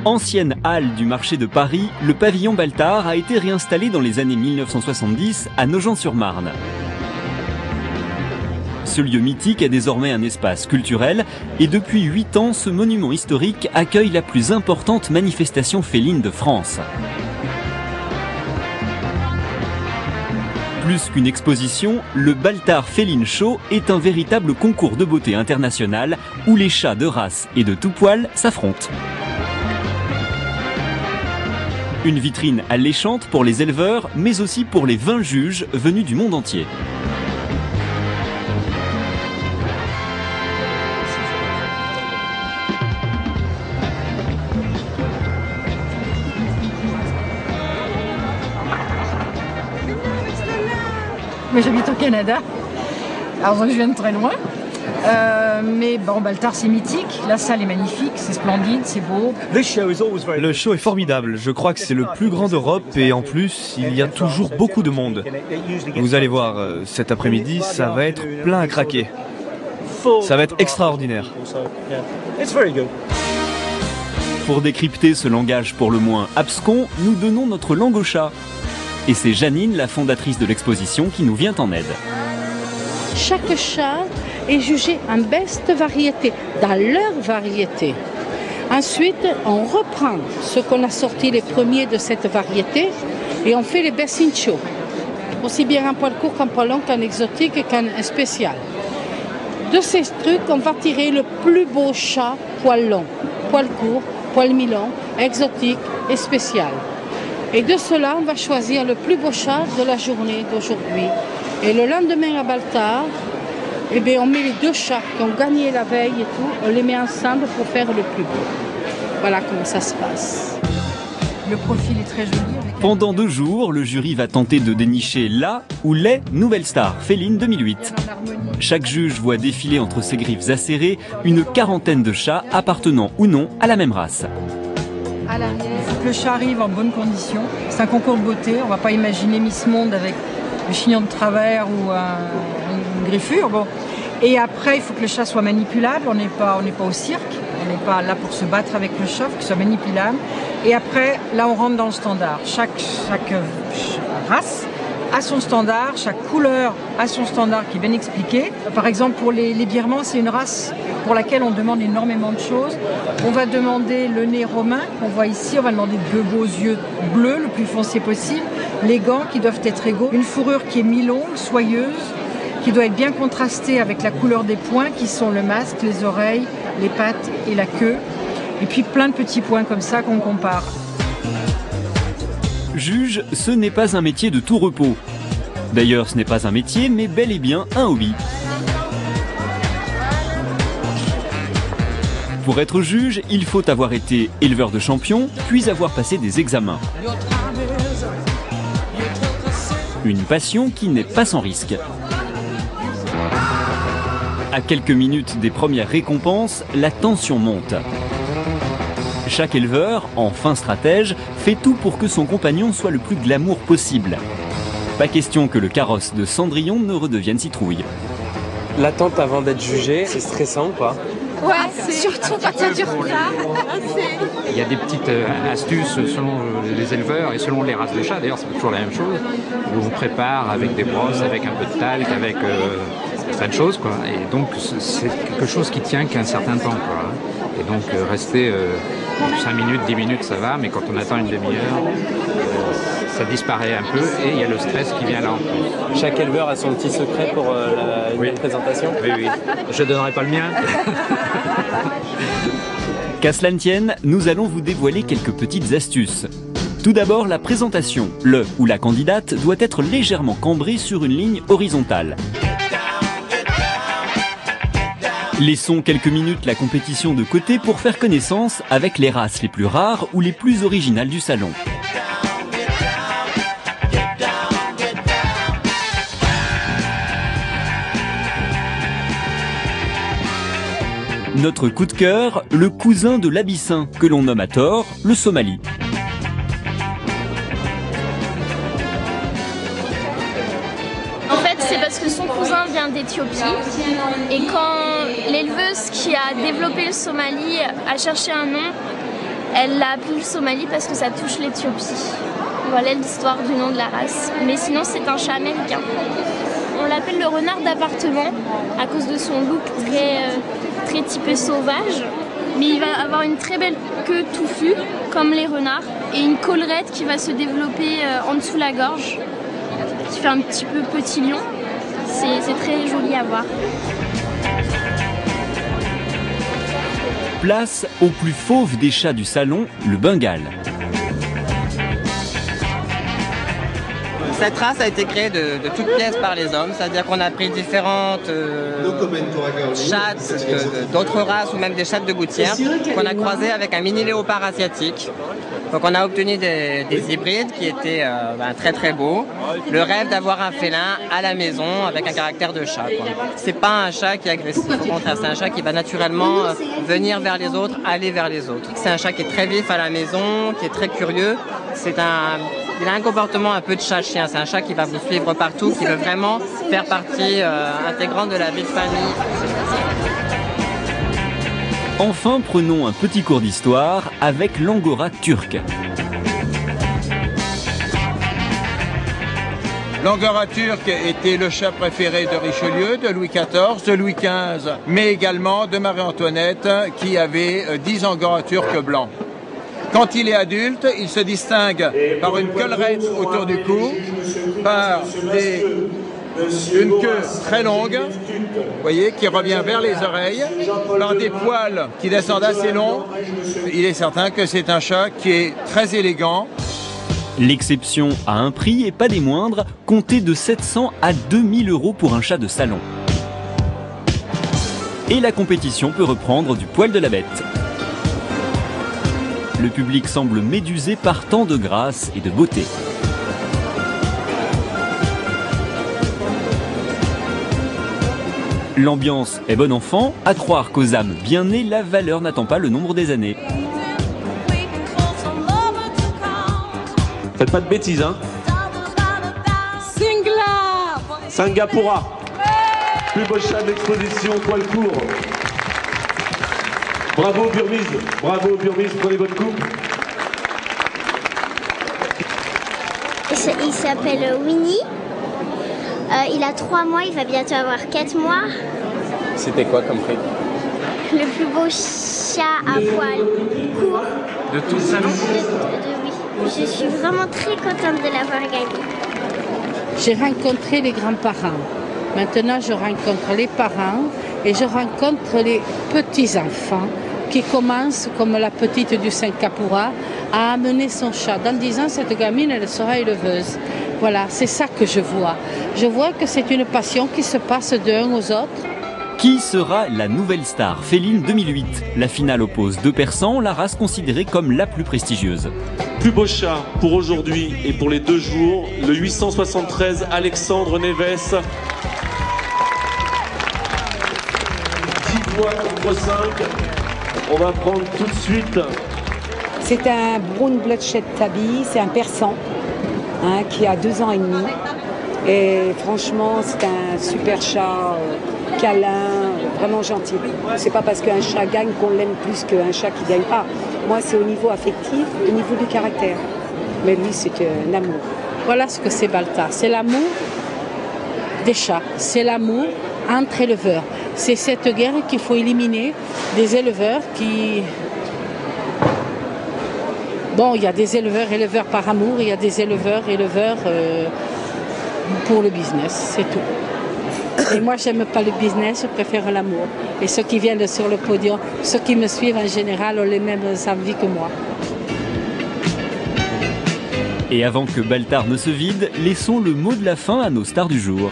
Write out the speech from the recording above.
Ancienne halle du marché de Paris, le pavillon Baltard a été réinstallé dans les années 1970 à Nogent-sur-Marne. Ce lieu mythique est désormais un espace culturel et depuis 8 ans, ce monument historique accueille la plus importante manifestation féline de France. Plus qu'une exposition, le Baltard Feline Show est un véritable concours de beauté international où les chats de race et de tout poil s'affrontent. Une vitrine alléchante pour les éleveurs, mais aussi pour les 20 juges venus du monde entier. Moi j'habite au Canada, alors je viens de très loin. Mais bon, Baltard c'est mythique, la salle est magnifique, c'est splendide, c'est beau. Le show est formidable, je crois que c'est le plus grand d'Europe et en plus il y a toujours beaucoup de monde. Vous allez voir, cet après-midi ça va être plein à craquer. Ça va être extraordinaire. Pour décrypter ce langage pour le moins abscon, nous donnons notre langue au chat. Et c'est Janine, la fondatrice de l'exposition, qui nous vient en aide. Chaque chat est jugé en best variété, dans leur variété. Ensuite, on reprend ce qu'on a sorti les premiers de cette variété et on fait les best in show. Aussi bien en poil court qu'en poil long, qu'en exotique et qu'en spécial. De ces trucs, on va tirer le plus beau chat poil long, poil court, poil mi-long, exotique et spécial. Et de cela, on va choisir le plus beau chat de la journée d'aujourd'hui. Et le lendemain à Baltard, eh bien, on met les deux chats qui ont gagné la veille et tout, on les met ensemble pour faire le plus beau. Voilà comment ça se passe. Le profil est très joli. Pendant 2 jours, le jury va tenter de dénicher la ou les nouvelles stars félines 2008. Chaque juge voit défiler entre ses griffes acérées une quarantaine de chats appartenant ou non à la même race. Il faut que le chat arrive en bonne condition. C'est un concours de beauté. On ne va pas imaginer Miss Monde avec le chignon de travers ou une griffure. Bon. Et après, il faut que le chat soit manipulable. On n'est pas au cirque. On n'est pas là pour se battre avec le chat, il faut qu'il soit manipulable. Et après, là, on rentre dans le standard. Chaque race a son standard, chaque couleur a son standard qui est bien expliqué. Par exemple, pour les birmans, c'est une race pour laquelle on demande énormément de choses. On va demander le nez romain, qu'on voit ici, on va demander de beaux yeux bleus, le plus foncé possible, les gants qui doivent être égaux, une fourrure qui est mi-longue, soyeuse, qui doit être bien contrastée avec la couleur des points, qui sont le masque, les oreilles, les pattes et la queue. Et puis plein de petits points comme ça qu'on compare. Juge, ce n'est pas un métier de tout repos. D'ailleurs, ce n'est pas un métier, mais bel et bien un hobby. Pour être juge, il faut avoir été éleveur de champions, puis avoir passé des examens. Une passion qui n'est pas sans risque. À quelques minutes des premières récompenses, la tension monte. Chaque éleveur, en fin stratège, fait tout pour que son compagnon soit le plus glamour possible. Pas question que le carrosse de Cendrillon ne redevienne citrouille. L'attente avant d'être jugé, c'est stressant ou pas? Ouais, surtout quand il y a du retard. Il y a des petites astuces selon les éleveurs et selon les races de chats, d'ailleurs c'est pas toujours la même chose. On vous prépare avec des brosses, avec un peu de talc, avec plein de choses, quoi. Et donc c'est quelque chose qui tient qu'un certain temps, quoi. Et donc rester 5 minutes, 10 minutes ça va, mais quand on attend une demi-heure, ça disparaît un peu et il y a le stress qui vient là en plus. Chaque éleveur a son petit secret pour une présentation. Oui. Je ne donnerai pas le mien. Qu'à cela ne tienne, nous allons vous dévoiler quelques petites astuces. Tout d'abord, la présentation. Le ou la candidate doit être légèrement cambrée sur une ligne horizontale. Laissons quelques minutes la compétition de côté pour faire connaissance avec les races les plus rares ou les plus originales du salon. Notre coup de cœur, le cousin de l'abyssin, que l'on nomme à tort le Somali. En fait, c'est parce que son cousin vient d'Éthiopie et quand l'éleveuse qui a développé le Somali a cherché un nom, Elle l'a appelé le Somali parce que ça touche l'Éthiopie. Voilà l'histoire du nom de la race. Mais sinon, c'est un chat américain. On l'appelle le renard d'appartement à cause de son look très typé sauvage. Mais il va avoir une très belle queue touffue, comme les renards, et une collerette qui va se développer en dessous de la gorge, qui fait un petit peu petit lion. C'est très joli à voir. Place au plus fauve des chats du salon, le Bengale. Cette race a été créée de toutes pièces par les hommes, c'est-à-dire qu'on a pris différentes chattes d'autres races ou même des chattes de gouttière qu'on a croisées avec un mini léopard asiatique. Donc on a obtenu des hybrides qui étaient très beaux. Le rêve d'avoir un félin à la maison avec un caractère de chat. C'est pas un chat qui est agressif, au contraire c'est un chat qui va naturellement venir vers les autres, aller vers les autres. C'est un chat qui est très vif à la maison, qui est très curieux. Il a un comportement un peu de chat-chien, c'est un chat qui va vous suivre partout, qui veut vraiment faire partie intégrante de la vie de famille. Enfin, prenons un petit cours d'histoire avec l'angora turc. L'angora turc était le chat préféré de Richelieu, de Louis XIV, de Louis XV, mais également de Marie-Antoinette qui avait 10 angora turcs blancs. Quand il est adulte, il se distingue par une collerette autour du cou, par une queue très longue, vous voyez, qui revient vers les oreilles, par des poils qui descendent assez longs. Il est certain que c'est un chat qui est très élégant. L'exception a un prix et pas des moindres, comptez de 700 à 2000 € pour un chat de salon. Et la compétition peut reprendre du poil de la bête. Le public semble médusé par tant de grâce et de beauté. L'ambiance est bon enfant, à croire qu'aux âmes bien nées, la valeur n'attend pas le nombre des années. Faites pas de bêtises, hein. Singapura. Plus beau chat de l'exposition, poil court. Bravo Burmise, prenez votre coupe. Il s'appelle Winnie. Il a 3 mois, il va bientôt avoir 4 mois. C'était quoi comme prix? Le plus beau chat à poil court. De tout le salon? Oui. Je suis vraiment très contente de l'avoir gagné. J'ai rencontré les grands-parents. Maintenant, je rencontre les parents et je rencontre les petits-enfants qui commencent, comme la petite du Singapura, à amener son chat. Dans 10 ans, cette gamine, elle sera éleveuse. Voilà, c'est ça que je vois. Je vois que c'est une passion qui se passe d'un aux autres. Qui sera la nouvelle star féline 2008? La finale oppose 2 persans, la race considérée comme la plus prestigieuse. Plus beau chat pour aujourd'hui et pour les 2 jours, le 873 Alexandre Neves. 10 voix contre 5. On va prendre tout de suite. C'est un Brown Bloodshed Tabby, c'est un persan qui a 2 ans et demi. Et franchement, c'est un super chat, câlin, vraiment gentil. C'est pas parce qu'un chat gagne qu'on l'aime plus qu'un chat qui gagne pas. Moi, c'est au niveau affectif, au niveau du caractère. Mais lui, c'est un amour. Voilà ce que c'est Baltar. C'est l'amour des chats. C'est l'amour entre éleveurs. C'est cette guerre qu'il faut éliminer des éleveurs qui... Bon, il y a des éleveurs par amour, il y a des éleveurs pour le business, c'est tout. Et moi, j'aime pas le business, je préfère l'amour. Et ceux qui viennent sur le podium, ceux qui me suivent en général, ont les mêmes envies que moi. Et avant que Baltar ne se vide, laissons le mot de la fin à nos stars du jour.